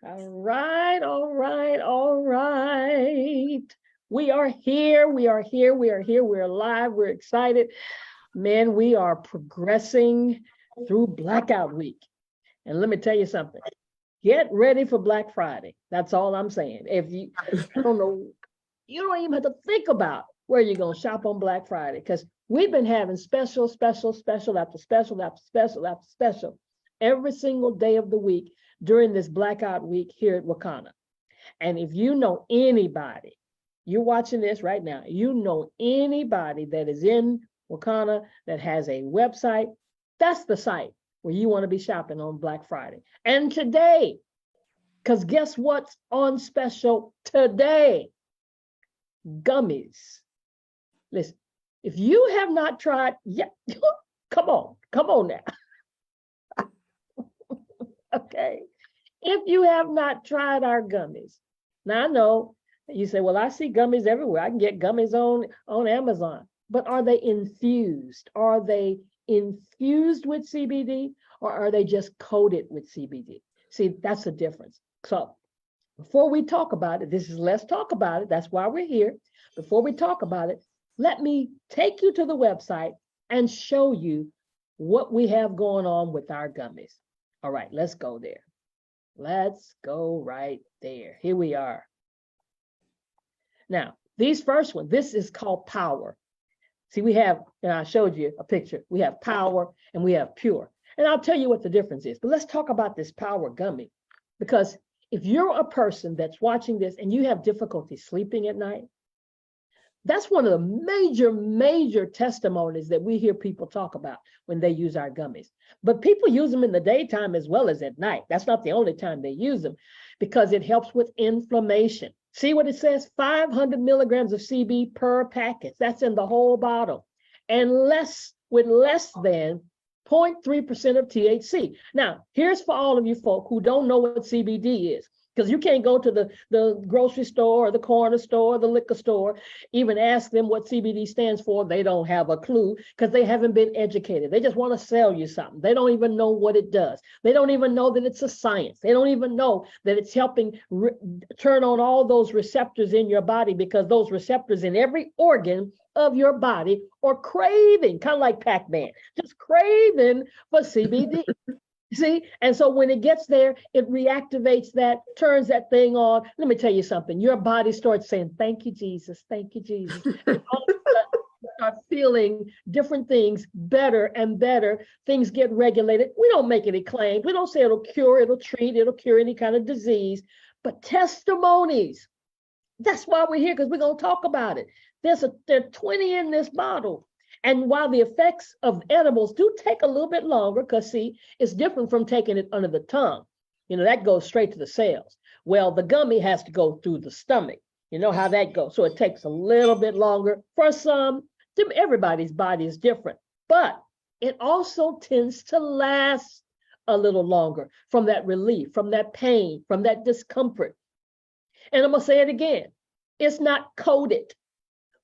All right, all right, all right. We are here. We are here. We are here. We're alive. We're excited. Man, we are progressing through Blackout Week. And let me tell you something. Get ready for Black Friday. That's all I'm saying. If you, I don't know, you don't even have to think about where you're going to shop on Black Friday because we've been having special after special after special after special every single day of the week during this Blackout Week here at Wakana. And if you know anybody, you're watching this right now, you know anybody that is in Wakana that has a website, that's the site where you want to be shopping on Black Friday. And today, because guess what's on special today? Gummies. Listen, if you have not tried, yeah, come on now. Okay. If you have not tried our gummies, now I know you say, well, I see gummies everywhere. I can get gummies on Amazon, but are they infused? Are they infused with CBD or are they just coated with CBD? See, that's the difference. So before we talk about it, let's talk about it. That's why we're here. Before we talk about it, let me take you to the website and show you what we have going on with our gummies. All right, let's go there. Let's go right there. Here we are. Now, these first one, this is called Power. See, we have, and I showed you a picture. We have Power and we have Pure. And I'll tell you what the difference is. But let's talk about this Power gummy. Because if you're a person that's watching this and you have difficulty sleeping at night, that's one of the major testimonies that we hear people talk about when they use our gummies. But people use them in the daytime as well as at night. That's not the only time they use them because it helps with inflammation. See what it says? 500 milligrams of CB per packet. That's in the whole bottle. And less than 0.3% of THC. Now, here's for all of you folk who don't know what CBD is. Because you can't go to the grocery store or the corner store or the liquor store, even ask them what CBD stands for. They don't have a clue because they haven't been educated. They just want to sell you something. They don't even know what it does. They don't even know that it's a science. They don't even know that it's helping turn on all those receptors in your body because those receptors in every organ of your body are craving, kind of like Pac-Man, just craving for CBD. See, and so when it gets there, it reactivates that, turns that thing on. Let me tell you something. Your body starts saying, thank you, Jesus. Thank you, Jesus. And all of a sudden, you start feeling different things better and better. Things get regulated. We don't make any claims. We don't say it'll cure, it'll treat, it'll cure any kind of disease. But testimonies, that's why we're here, because we're going to talk about it. There are 20 in this bottle. And while the effects of edibles do take a little bit longer, because see, it's different from taking it under the tongue. You know, that goes straight to the cells. Well, the gummy has to go through the stomach. You know how that goes. So it takes a little bit longer. For some, everybody's body is different. But it also tends to last a little longer from that relief, from that pain, from that discomfort. And I'm going to say it again. It's not coated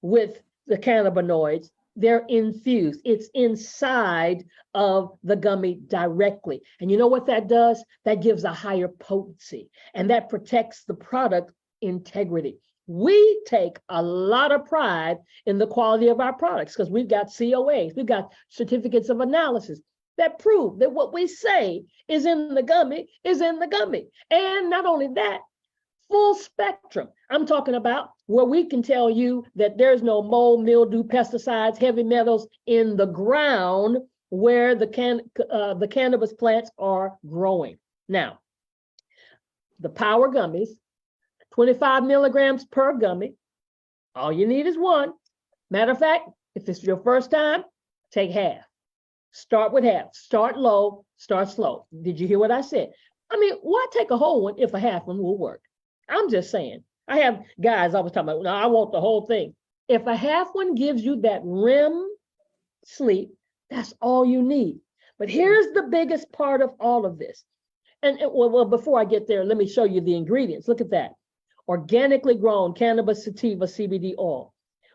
with the cannabinoids. They're infused. It's inside of the gummy directly. And you know what that does? That gives a higher potency and that protects the product integrity. We take a lot of pride in the quality of our products because we've got COAs, we've got certificates of analysis that prove that what we say is in the gummy is in the gummy. And not only that, full spectrum. I'm talking about where we can tell you that there's no mold, mildew, pesticides, heavy metals in the ground where the cannabis plants are growing. Now, the Power gummies, 25 milligrams per gummy. All you need is one. Matter of fact, if it's your first time, take half. Start with half. Start low, start slow. Did you hear what I said? I mean, why take a whole one if a half one will work? I'm just saying. I have guys always talking about, no, I want the whole thing. If a half one gives you that REM sleep, that's all you need. But here's the biggest part of all of this. And well, before I get there, let me show you the ingredients. Look at that. Organically grown cannabis sativa CBD oil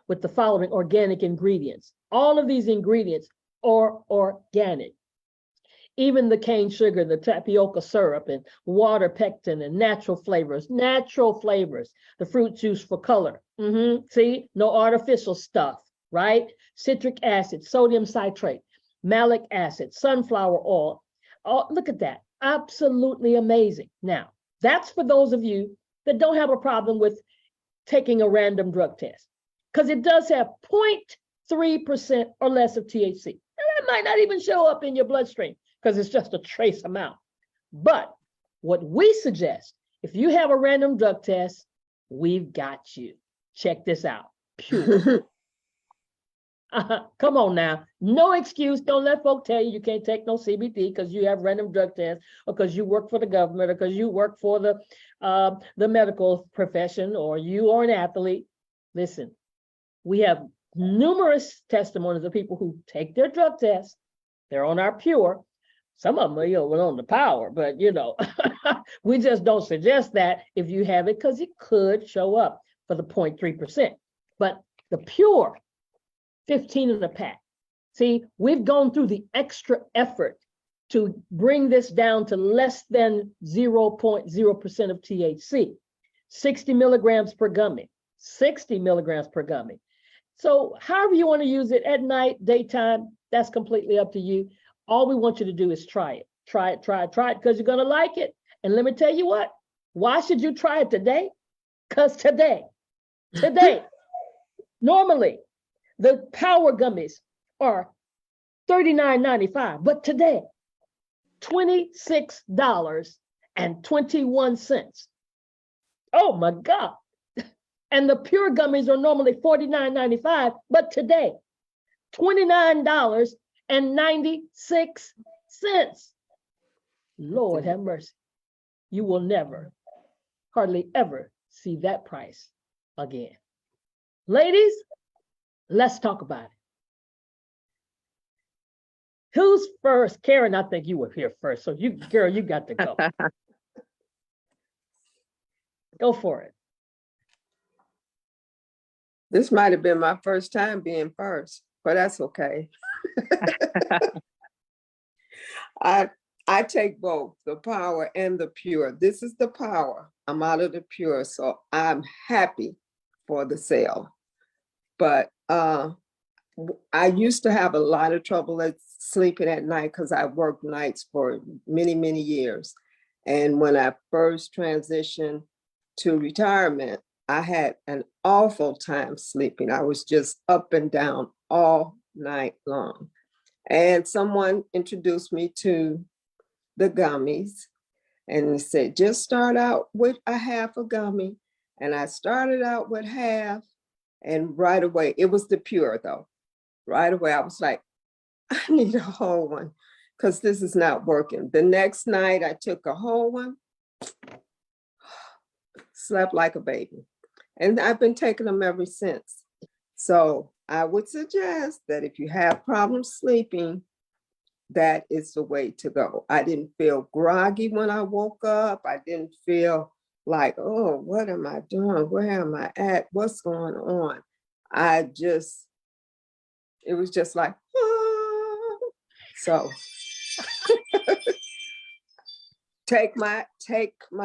with the following organic ingredients. All of these ingredients are organic. even the cane sugar, the tapioca syrup, and water pectin, and natural flavors, the fruit juice for color. See, no artificial stuff, right? Citric acid, sodium citrate, malic acid, sunflower oil. Oh, look at that. Absolutely amazing. Now, that's for those of you that don't have a problem with taking a random drug test, because it does have 0.3% or less of THC. And that might not even show up in your bloodstream because it's just a trace amount. But what we suggest, if you have a random drug test, we've got you. Check this out. Pure. Come on now. No excuse. Don't let folk tell you can't take no CBD because you have random drug tests, or because you work for the government, or because you work for the medical profession, or you are an athlete. Listen, we have numerous testimonies of people who take their drug tests. They're on our Pure. Some of them are on the Power, but we just don't suggest that if you have it, because it could show up for the 0.3%. But the Pure, 15 in a pack. See, we've gone through the extra effort to bring this down to less than 0.0% of THC, 60 milligrams per gummy, 60 milligrams per gummy. So however you want to use it, at night, daytime, that's completely up to you. All we want you to do is try it, because you're going to like it. And let me tell you what, why should you try it today? Because today, normally, the Power gummies are $39.95, but today, $26.21. Oh my God. And the Pure gummies are normally $49.95, but today, $29.96. Lord have mercy. You will never, hardly ever see that price again. Ladies, let's talk about it. Who's first? Karen, I think you were here first. So girl, you got to go. Go for it. This might have been my first time being first, but that's okay. I take both the Power and the Pure. This is the Power. I'm out of the Pure, so I'm happy for the sale. But I used to have a lot of trouble sleeping at night because I worked nights for many, many years. And when I first transitioned to retirement, I had an awful time sleeping. I was just up and down all night long. And someone introduced me to the gummies and said, just start out with a half a gummy. And I started out with half, and right away, it was the Pure though. Right away, I was like, I need a whole one because this is not working. The next night I took a whole one, slept like a baby. And I've been taking them ever since. So I would suggest that if you have problems sleeping, that is the way to go. I didn't feel groggy when I woke up. I didn't feel like, oh, what am I doing? Where am I at? What's going on? It was just like, ah. So take my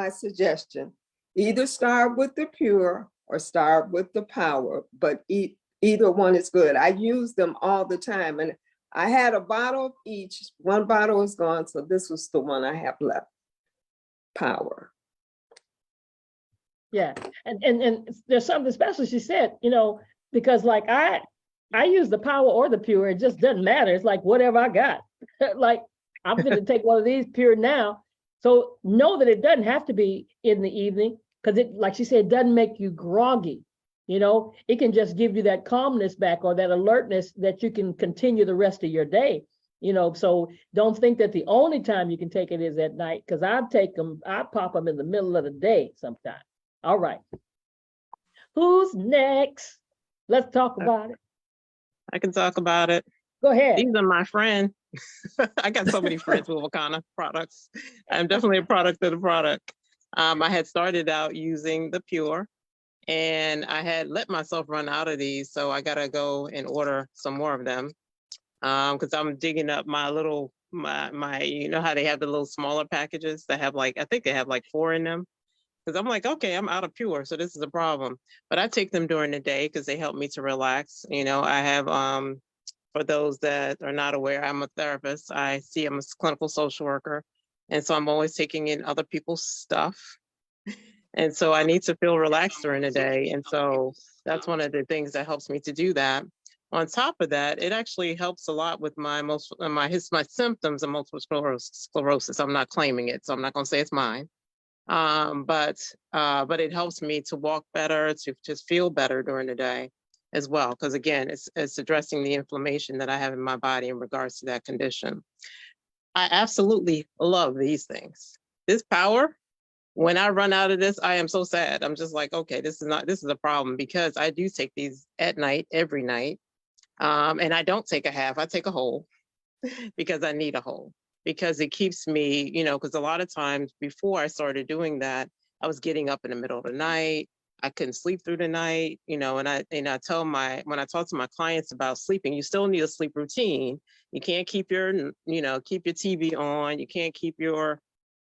suggestion. Either start with the Pure or start with the Power, but either one is good. I use them all the time, and I had a bottle of each. One bottle is gone, so this was the one I have left. Power. Yeah, and there's something special she said, because like I use the Power or the Pure, it just doesn't matter. It's like whatever I got. Like I'm gonna take one of these Pure now. So know that it doesn't have to be in the evening, because it, like she said, doesn't make you groggy. It can just give you that calmness back, or that alertness that you can continue the rest of your day. So don't think that the only time you can take it is at night, because I pop them in the middle of the day sometimes. All right. Who's next? Let's talk about it. I can talk about it. Go ahead. These are my friend. I got so many friends with Wakana products. I'm definitely a product of the product. I had started out using the Pure, and I had let myself run out of these, so I gotta go and order some more of them, because I'm digging up my little my, you know how they have the little smaller packages that have like, I think they have like 4 in them. Because I'm like, okay, I'm out of Pure, so this is a problem. But I take them during the day because they help me to relax. You know, I have for those that are not aware, I'm a therapist. I'm a clinical social worker. And so I'm always taking in other people's stuff. And so I need to feel relaxed during the day. And so that's one of the things that helps me to do that. On top of that, it actually helps a lot with my symptoms of multiple sclerosis. I'm not claiming it, so I'm not going to say it's mine. But it helps me to walk better, to just feel better during the day as well. Because again, it's addressing the inflammation that I have in my body in regards to that condition. I absolutely love these things. This power, when I run out of this, I am so sad. I'm just like, okay, this is a problem, because I do take these at night, every night. And I don't take a half, I take a whole because I need a whole, because it keeps me, you know, because a lot of times before I started doing that, I was getting up in the middle of the night. I couldn't sleep through the night, you know, and I when I talk to my clients about sleeping, you still need a sleep routine. You can't keep your TV on. You can't keep your,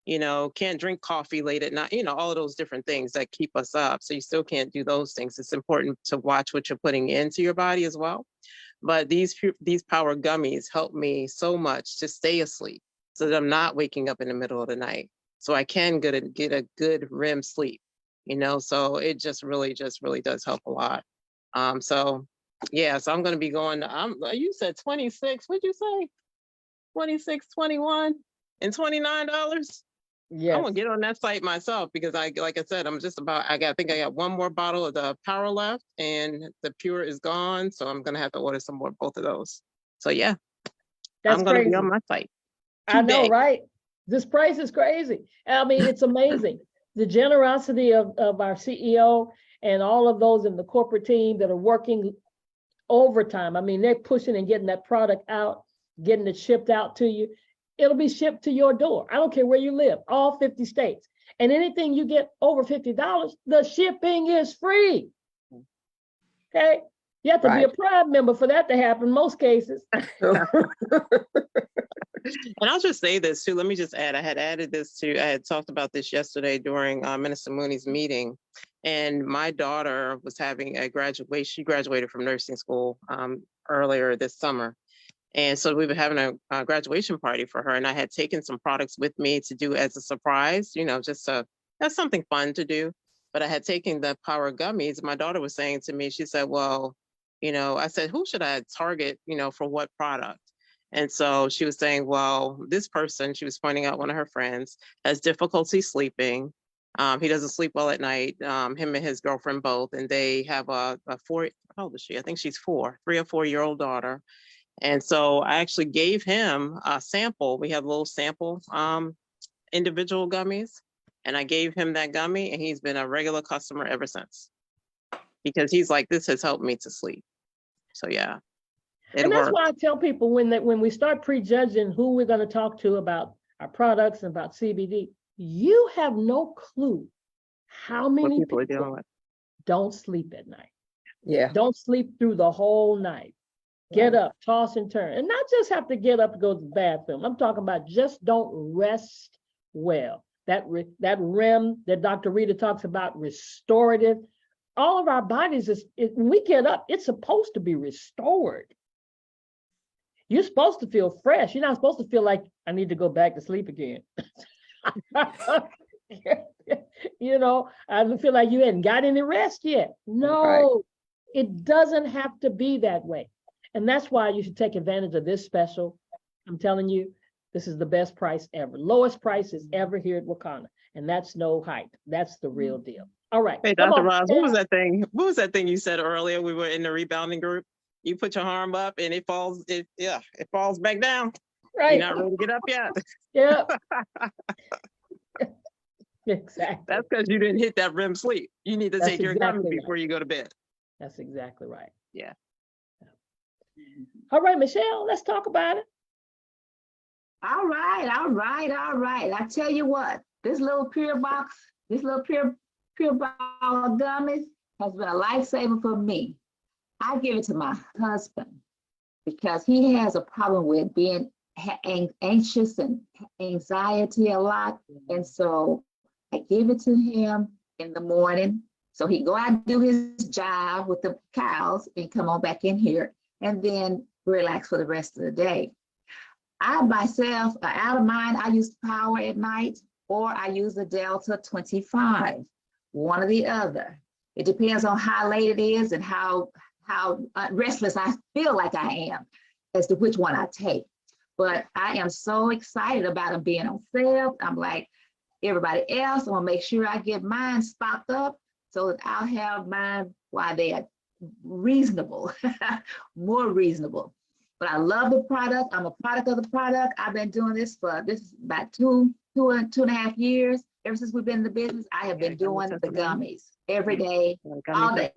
can't drink coffee late at night, all of those different things that keep us up. So you still can't do those things. It's important to watch what you're putting into your body as well. But these power gummies help me so much to stay asleep so that I'm not waking up in the middle of the night. So I can get a good REM sleep, so it just really does help a lot. So yeah, so I'm going to be going, you said 26, what'd you say? 26, 21 and $29. Yes. I'm gonna get on that site myself, because like I said, I think I got one more bottle of the Power left, and the Pure is gone. So I'm gonna have to order some more, both of those. So yeah, That's I'm gonna crazy. be on my site I know, today. right? This price is crazy. I mean, it's amazing. The generosity of our CEO and all of those in the corporate team that are working overtime. I mean, they're pushing and getting that product out, getting it shipped out to you. It'll be shipped to your door. I don't care where you live, all 50 states. And anything you get over $50, the shipping is free. Okay? You have to be a Prime member for that to happen in most cases. And I'll just say this too. Let me just add, I had talked about this yesterday during Minister Mooney's meeting. And my daughter was having a graduation. She graduated from nursing school earlier this summer. And so we were having a graduation party for her. And I had taken some products with me to do as a surprise, that's something fun to do. But I had taken the Power Gummies. My daughter was saying to me, she said, well, I said, who should I target, for what product? And so she was saying, well, this person, she was pointing out one of her friends, has difficulty sleeping. He doesn't sleep well at night, him and his girlfriend both. And they have a how old is she? I think she's 3 or 4-year-old daughter. And so I actually gave him a sample. We have little sample individual gummies. And I gave him that gummy, and he's been a regular customer ever since. Because he's like, this has helped me to sleep. So yeah. And that's why I tell people when we start prejudging who we're going to talk to about our products and about CBD, you have no clue how many people are dealing with. Don't sleep at night. Yeah. Don't sleep through the whole night. Get up, toss and turn. And not just have to get up to go to the bathroom. I'm talking about just don't rest well. That REM that Dr. Rita talks about, restorative. All of our bodies, when we get up, it's supposed to be restored. You're supposed to feel fresh. You're not supposed to feel like I need to go back to sleep again. I feel like you hadn't got any rest yet. No, It doesn't have to be that way. And that's why you should take advantage of this special. I'm telling you, this is the best price ever. Lowest prices ever here at Wakana. And that's no hype. That's the real deal. All right. Hey, Dr. Ross, what was that thing? What was that thing you said earlier? We were in the rebounding group. You put your arm up and it falls back down. Right. You're not ready to get up yet. Yep. Exactly. That's because you didn't hit that REM sleep. You need to take your gummy before you go to bed. That's exactly right. Yeah. All right, Michelle, let's talk about it. All right. I tell you what, this little Pure box, this little Pure Power gummies has been a lifesaver for me. I give it to my husband because he has a problem with being anxious and anxiety a lot. And so I give it to him in the morning. So he go out and do his job with the cows and come on back in here and then relax for the rest of the day. I myself, out of mine, I use Power at night, or I use the Delta 25, one or the other. It depends on how late it is and how restless I feel like I am as to which one I take. But I am so excited about them being on sale. I'm like everybody else, I'm gonna make sure I get mine stocked up so that I'll have mine while they are reasonable, more reasonable. But I love the product. I'm a product of the product. I've been doing this is about two and a half years. Ever since we've been in the business, I have been doing the gummies every day, all day.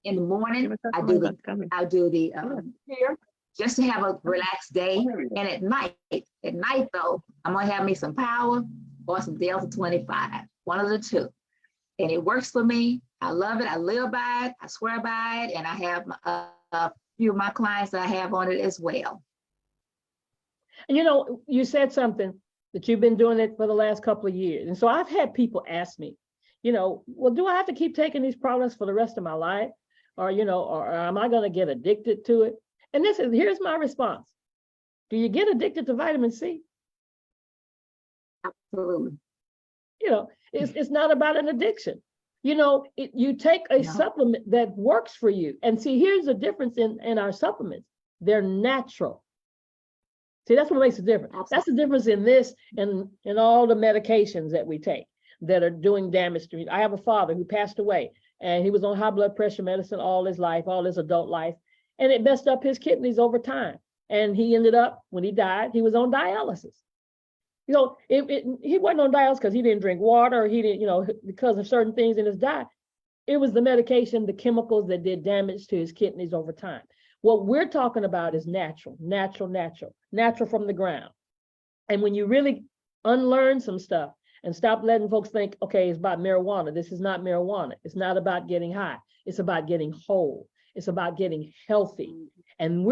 In the morning, I do the here just to have a relaxed day. And at night though, I'm gonna have me some Power or some Delta 25, one of the two. And it works for me. I love it. I live by it. I swear by it. And I have a few of my clients that I have on it as well. And you said something that you've been doing it for the last couple of years. And so I've had people ask me, well, do I have to keep taking these products for the rest of my life? Or, or am I going to get addicted to it? And here's my response. Do you get addicted to vitamin C? Absolutely. It's not about an addiction. You take a supplement that works for you. And see, here's the difference in our supplements. They're natural. See, that's what makes the difference. Absolutely. That's the difference in this and in all the medications that we take that are doing damage to me. I have a father who passed away, and he was on high blood pressure medicine all his life, all his adult life, and it messed up his kidneys over time. And he ended up, when he died, he was on dialysis. He wasn't on dialysis because he didn't drink water, or he didn't, because of certain things in his diet. It was the medication, the chemicals that did damage to his kidneys over time. What we're talking about is natural from the ground. And when you really unlearn some stuff and stop letting folks think, okay, it's about marijuana. This is not marijuana. It's not about getting high. It's about getting whole. It's about getting healthy. And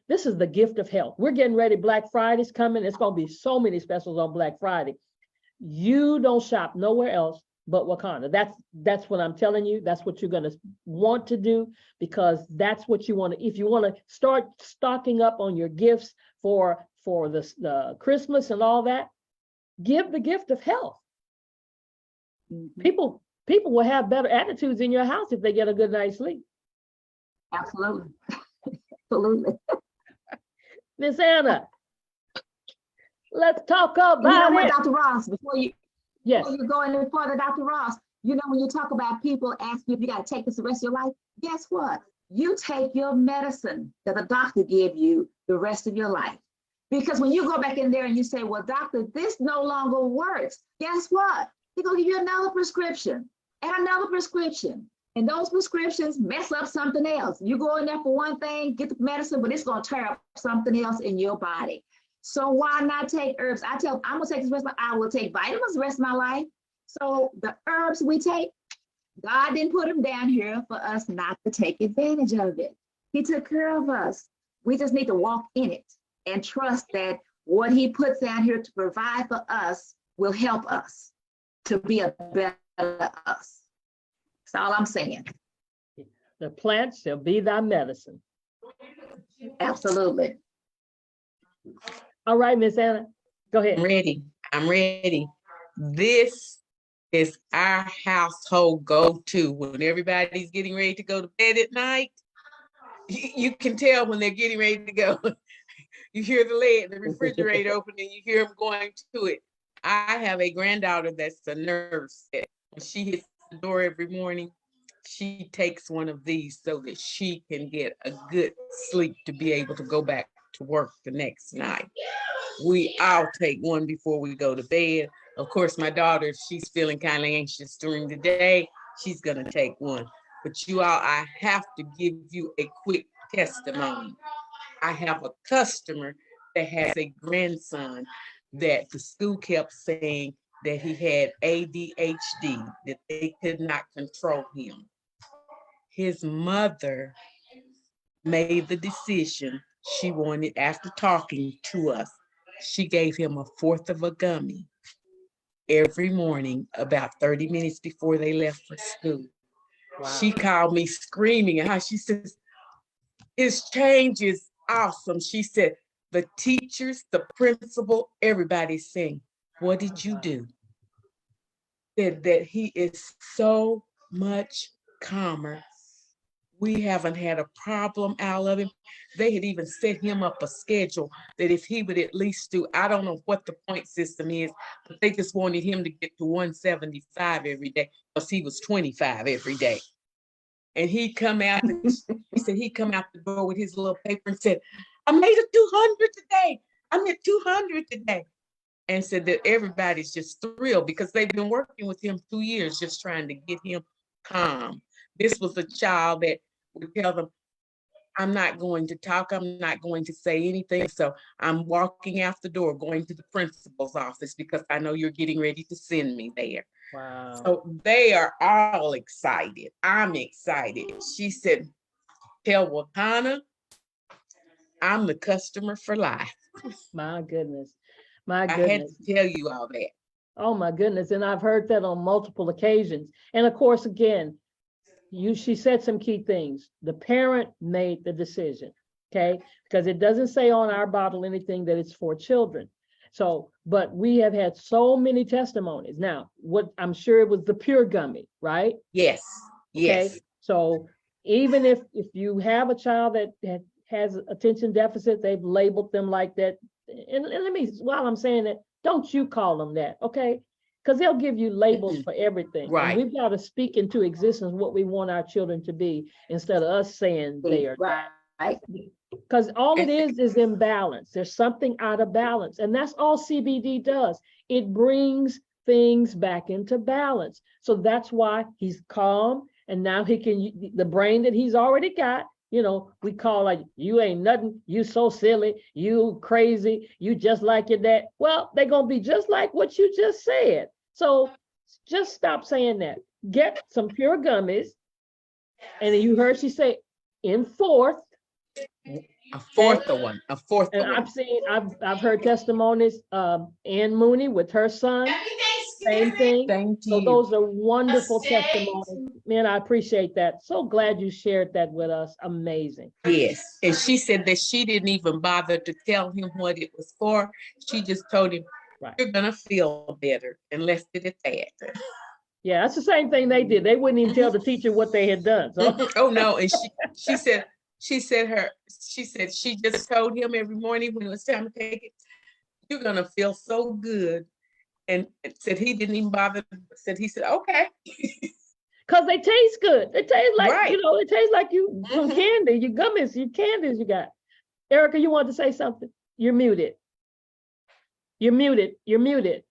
this is the gift of health. We're getting ready. Black Friday's coming. It's going to be so many specials on Black Friday. You don't shop nowhere else but Wakanda. That's what I'm telling you. That's what you're going to want to do, because that's what you want to, if you want to start stocking up on your gifts for the Christmas and all that, give the gift of health. Mm-hmm. People will have better attitudes in your house if they get a good night's sleep. Absolutely. Absolutely. Miss Anna, let's talk about it. Dr. Ross, before you go any further, Dr. Ross, when you talk about people ask you if you got to take this the rest of your life, guess what? You take your medicine that the doctor gave you the rest of your life. Because when you go back in there and you say, well, doctor, this no longer works, guess what? They're going to give you another prescription and another prescription. And those prescriptions mess up something else. You go in there for one thing, get the medicine, but it's going to tear up something else in your body. So why not take herbs? I'm going to take this rest of my life. I will take vitamins the rest of my life. So the herbs we take, God didn't put them down here for us not to take advantage of it. He took care of us. We just need to walk in it and trust that what he puts down here to provide for us will help us to be a better us. That's all I'm saying. The plant shall be thy medicine. Absolutely. All right, Miss Anna, go ahead. I'm ready. This is our household go-to when everybody's getting ready to go to bed at night. You can tell when they're getting ready to go. You hear the refrigerator open and you hear them going to it. I have a granddaughter that's a nurse. When she hits the door every morning, she takes one of these so that she can get a good sleep to be able to go back to work the next night. We all take one before we go to bed. Of course, my daughter, if she's feeling kind of anxious during the day, she's going to take one. But you all, I have to give you a quick testimony. I have a customer that has a grandson that the school kept saying that he had ADHD, that they could not control him. His mother made the decision She wanted, after talking to us, she gave him a fourth of a gummy every morning about 30 minutes before they left for school. She called me screaming, and how she says, his change is awesome. She said, the teachers, the principal, everybody's saying, what did you do? Said that he is so much calmer. We haven't had a problem out of him. They had even set him up a schedule that if he would at least do, I don't know what the point system is, but they just wanted him to get to 175 every day because he was 25 every day. And he'd come out, he said he'd come out the door with his little paper and said, I made a 200 today. I'm at 200 today. And said that everybody's just thrilled because they've been working with him 2 years, just trying to get him calm. This was a child that would tell them, I'm not going to talk, I'm not going to say anything. So I'm walking out the door, going to the principal's office because I know you're getting ready to send me there. Wow. So they are all excited. I'm excited. She said, tell Wakana, I'm the customer for life. My goodness. My I had goodness. to tell you all that. Oh my goodness. And I've heard that on multiple occasions. And of course, again, she said some key things. The parent made the decision, okay? Because it doesn't say on our bottle anything that it's for children. So, but we have had so many testimonies. Now, what I'm sure it was the pure gummy, right? Yes, yes. Okay. So even if you have a child that has attention deficit, they've labeled them like that. And let me, while I'm saying that, don't you call them that, okay? Because they'll give you labels for everything. Right. And we've got to speak into existence what we want our children to be instead of us saying they are. Right. Because all it is imbalance. There's something out of balance. And that's all CBD does. It brings things back into balance. So that's why he's calm. And now he can, the brain that he's already got, you know, we call like, you ain't nothing, you so silly, you crazy, you just like your dad. Well, they're going to be just like what you just said. So just stop saying that. Get some pure gummies. And you heard she say, in fourth. A fourth one. And I've heard testimonies, Ann Mooney with her son, same thing. Thank So you. those are wonderful testimonies. Man, I appreciate that. So glad you shared that with us. Amazing. Yes. And she said that she didn't even bother to tell him what it was for. She just told him, Right. you're going to feel better, and left it at that. Yeah, that's the same thing they did. They wouldn't even tell the teacher what they had done. So Oh no. And she said she just told him every morning when it was time to take it, you're going to feel so good. And said he didn't even bother. He said, okay. because they taste good. They taste like, Right. you know, it tastes like you some candy, your gummies, your candies you got. Erica, you want to say something? You're muted. You're muted. You're muted.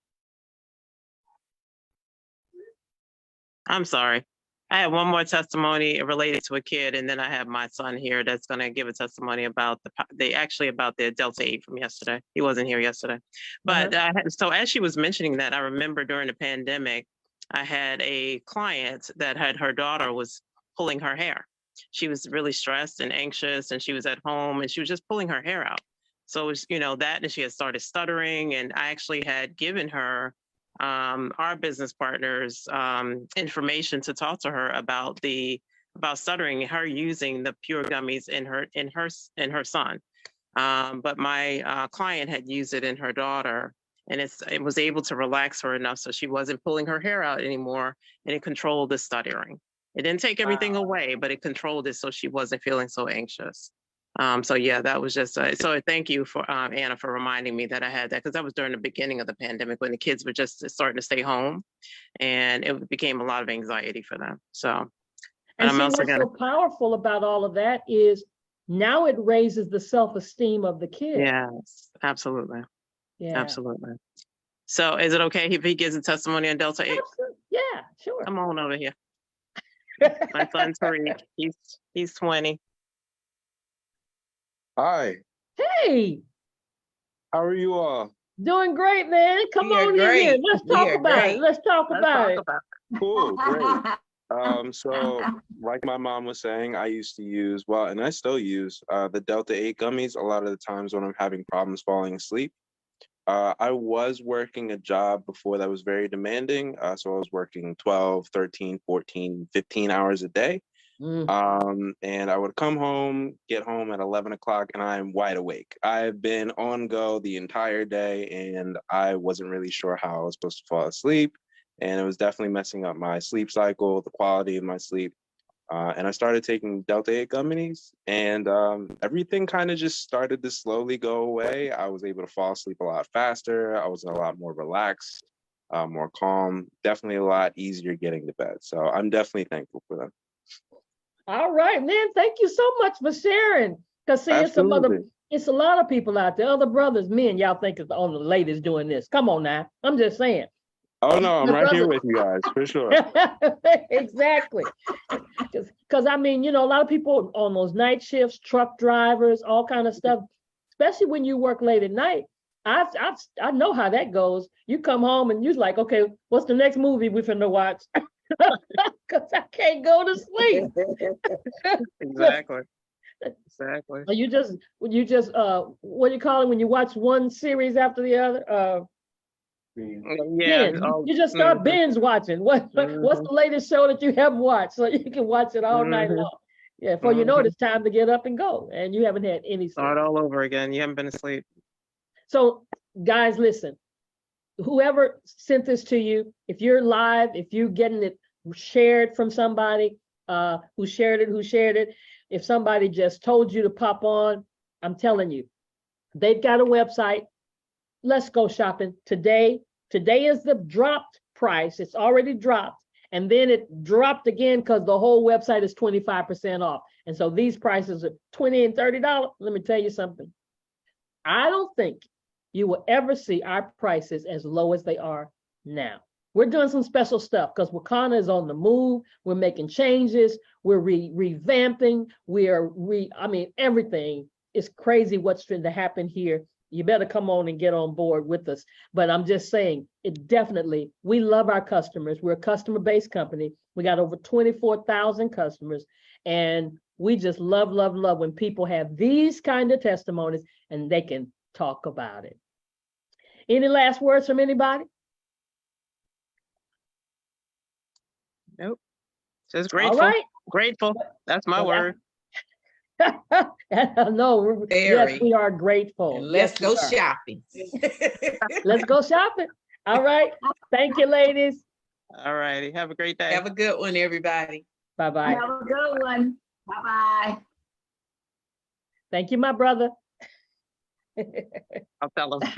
I'm sorry. I have one more testimony related to a kid, and then I have my son here that's going to give a testimony about about the Delta 8 from yesterday. He wasn't here yesterday. But so as she was mentioning that, I remember during the pandemic, I had a client that had her daughter was pulling her hair. She was really stressed and anxious, and she was at home, and she was just pulling her hair out. So it was, you know, that, and she had started stuttering, and I actually had given her our business partners information to talk to her about stuttering, her using the pure gummies in her son. But my client had used it in her daughter, and it was able to relax her enough so she wasn't pulling her hair out anymore, and it controlled the stuttering. It didn't take everything away, but it controlled it so she wasn't feeling so anxious. So yeah, that was just, so thank you for Anna for reminding me that I had that, because that was during the beginning of the pandemic when the kids were just starting to stay home, and it became a lot of anxiety for them. So, and see, what's so powerful about all of that is now it raises the self-esteem of the kid. Yes, absolutely. Yeah, absolutely. So is it okay if he gives a testimony on Delta 8? Absolutely. Yeah, sure. Come on over here. My son Tariq, he's 20. Hi, Hey, how are you all? doing great, man. Come We are on in here. great. Let's We talk are about great. it. Let's talk Let's about talk it. about Cool, great. So like my mom was saying, I used to use, well, and I still use the Delta 8 gummies a lot of the times when I'm having problems falling asleep. I was working a job before that was very demanding. So I was working 12, 13, 14, 15 hours a day. And I would come home, get home at 11 o'clock, and I'm wide awake. I've been on go the entire day, and I wasn't really sure how I was supposed to fall asleep. And it was definitely messing up my sleep cycle, the quality of my sleep. And I started taking Delta 8 gummies, and everything kind of just started to slowly go away. I was able to fall asleep a lot faster. I was a lot more relaxed, more calm, definitely a lot easier getting to bed. So I'm definitely thankful for them. All right, man. Thank you so much for sharing. Because see, Absolutely. it's a lot of people out there, other brothers, men, y'all think it's the only ladies doing this. Come on now. I'm just saying. Oh no, I'm My right here brother. with you guys for sure. Exactly. Because I mean, a lot of people on those night shifts, truck drivers, all kind of stuff, especially when you work late at night. I know how that goes. You come home and you're like, okay, what's the next movie we finna watch? Because I can't go to sleep. Exactly. Exactly. You just what do you call it when you watch one series after the other? Yeah. Binge. You just start binge watching. What's the latest show that you haven't watched so you can watch it all night long? Yeah, before you know it, it's time to get up and go, and you haven't had any sleep. Start all over again. You haven't been asleep. So, guys, listen. Whoever sent this to you, if you're live, if you're getting it shared from somebody who shared it, if somebody just told you to pop on, I'm telling you, they've got a website. Let's go shopping today. Today is the dropped price. It's already dropped. And then it dropped again because the whole website is 25% off. And so these prices are $20 and $30. Let me tell you something. I don't think you will ever see our prices as low as they are now. We're doing some special stuff because Wakana is on the move. We're making changes. We're revamping. Everything is crazy what's going to happen here. You better come on and get on board with us. But I'm just saying, we love our customers. We're a customer-based company. We got over 24,000 customers. And we just love when people have these kind of testimonies and they can talk about it. Any last words from anybody? Nope. Just grateful. All right. Grateful. That's my word. No, yes, we are grateful. And let's go shopping. Let's go shopping. All right. Thank you, ladies. All righty. Have a great day. Have a good one, everybody. Bye-bye. Have a good one. Bye-bye. Thank you, my brother. I'll tell them.